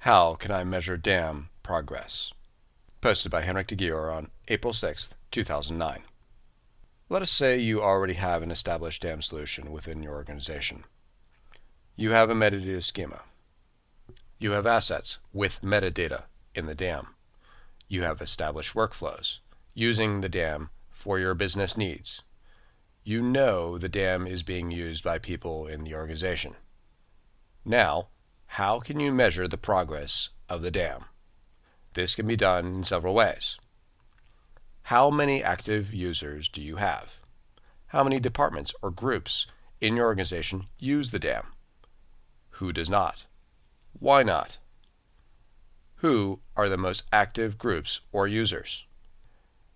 How can I measure dam progress? Posted by Henrik de Gior on April 6, 2009. Let us say you already have an established dam solution within your organization. You have a metadata schema. You have assets with metadata in the dam. You have established workflows using the dam for your business needs. You know the dam is being used by people in the organization. Now, how can you measure the progress of the dam? This can be done in several ways. How many active users do you have? How many departments or groups in your organization use the dam? Who does not? Why not? Who are the most active groups or users?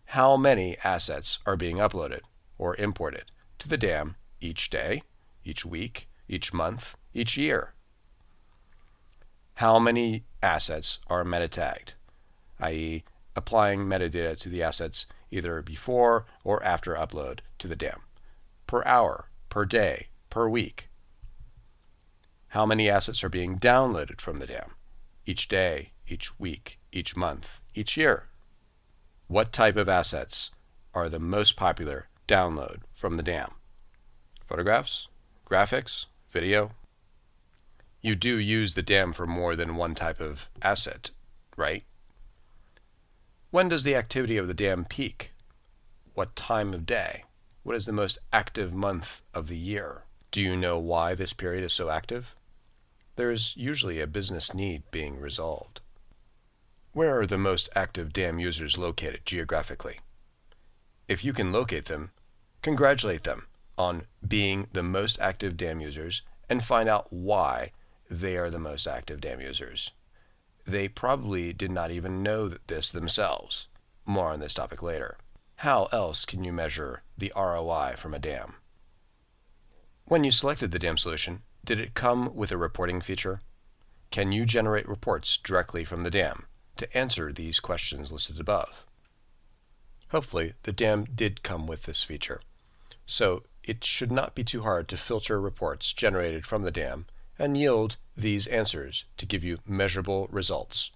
How many assets are being uploaded or imported to the dam each day, each week, each month, each year? How many assets are meta-tagged, i.e., applying metadata to the assets either before or after upload to the dam, per hour, per day, per week? How many assets are being downloaded from the dam each day, each week, each month, each year? What type of assets are the most popular download from the dam? Photographs, graphics, video? You do use the dam for more than one type of asset, right? When does the activity of the dam peak? What time of day? What is the most active month of the year? Do you know why this period is so active? There is usually a business need being resolved. Where are the most active dam users located geographically? If you can locate them, congratulate them on being the most active dam users and find out why they are the most active dam users. They probably did not even know this themselves. More on this topic later. How else can you measure the ROI from a dam? When you selected the dam solution, did it come with a reporting feature? Can you generate reports directly from the dam to answer these questions listed above? Hopefully, the dam did come with this feature, so it should not be too hard to filter reports generated from the dam and yield these answers to give you measurable results.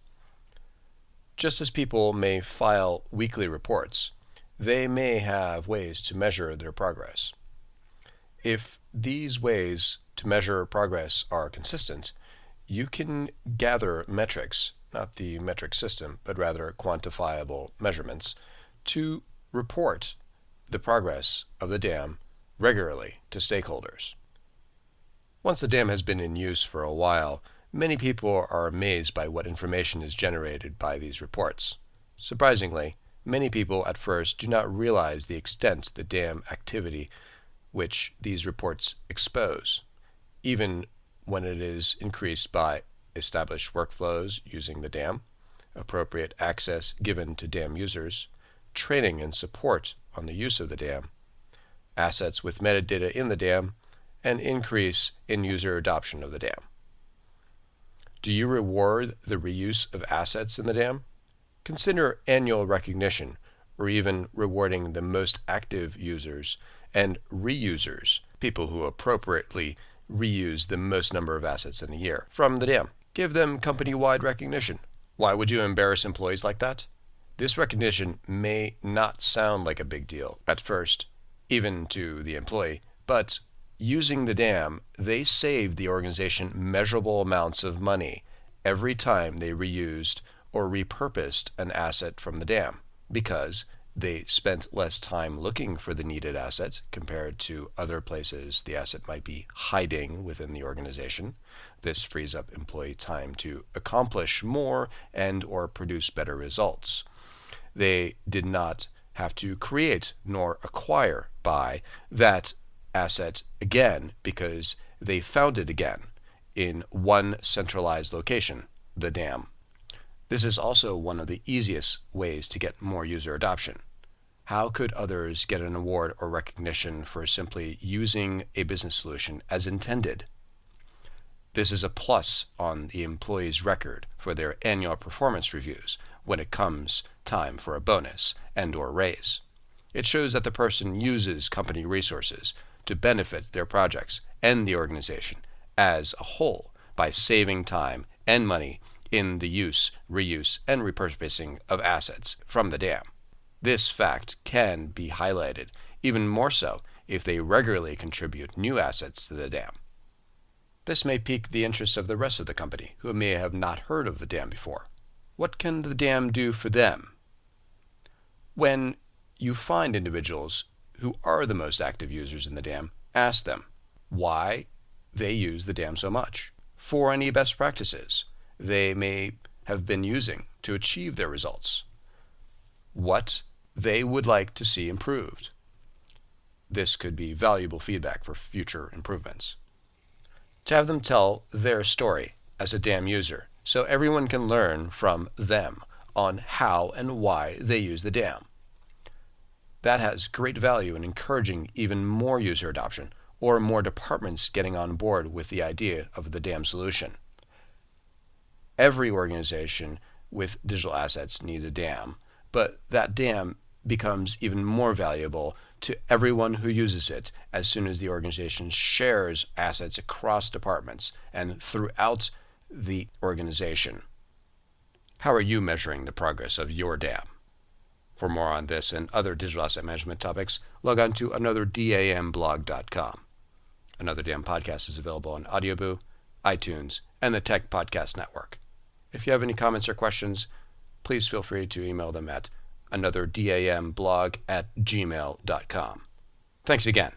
Just as people may file weekly reports, they may have ways to measure their progress. If these ways to measure progress are consistent, you can gather metrics, not the metric system, but rather quantifiable measurements, to report the progress of the dam regularly to stakeholders. Once the dam has been in use for a while, many people are amazed by what information is generated by these reports. Surprisingly, many people at first do not realize the extent the dam activity which these reports expose, even when it is increased by established workflows using the dam, appropriate access given to dam users, training and support on the use of the dam, assets with metadata in the dam, and increase in user adoption of the dam. Do you reward the reuse of assets in the dam? Consider annual recognition, or even rewarding the most active users and reusers, people who appropriately reuse the most number of assets in a year, from the dam. Give them company-wide recognition. Why would you embarrass employees like that? This recognition may not sound like a big deal at first, even to the employee, but using the dam, they saved the organization measurable amounts of money every time they reused or repurposed an asset from the dam, because they spent less time looking for the needed asset compared to other places the asset might be hiding within the organization. This frees up employee time to accomplish more and or produce better results. They did not have to create nor acquire buy that asset again because they found it again in one centralized location, the dam. This is also one of the easiest ways to get more user adoption. How could others get an award or recognition for simply using a business solution as intended? This is a plus on the employee's record for their annual performance reviews when it comes time for a bonus and or raise. It shows that the person uses company resources to benefit their projects and the organization as a whole by saving time and money in the use, reuse, and repurposing of assets from the dam. This fact can be highlighted even more so if they regularly contribute new assets to the dam. This may pique the interest of the rest of the company, who may have not heard of the dam before. What can the dam do for them? When you find individuals who are the most active users in the dam, ask them why they use the dam so much, for any best practices they may have been using to achieve their results, what they would like to see improved. This could be valuable feedback for future improvements. To have them tell their story as a dam user, so everyone can learn from them on how and why they use the dam. That has great value in encouraging even more user adoption, or more departments getting on board with the idea of the dam solution. Every organization with digital assets needs a dam, but that dam becomes even more valuable to everyone who uses it as soon as the organization shares assets across departments and throughout the organization. How are you measuring the progress of your dam? For more on this and other digital asset management topics, log on to anotherdamblog.com. Another Dam podcast is available on Audioboo, iTunes, and the Tech Podcast Network. If you have any comments or questions, please feel free to email them at anotherdamblog@gmail.com. Thanks again.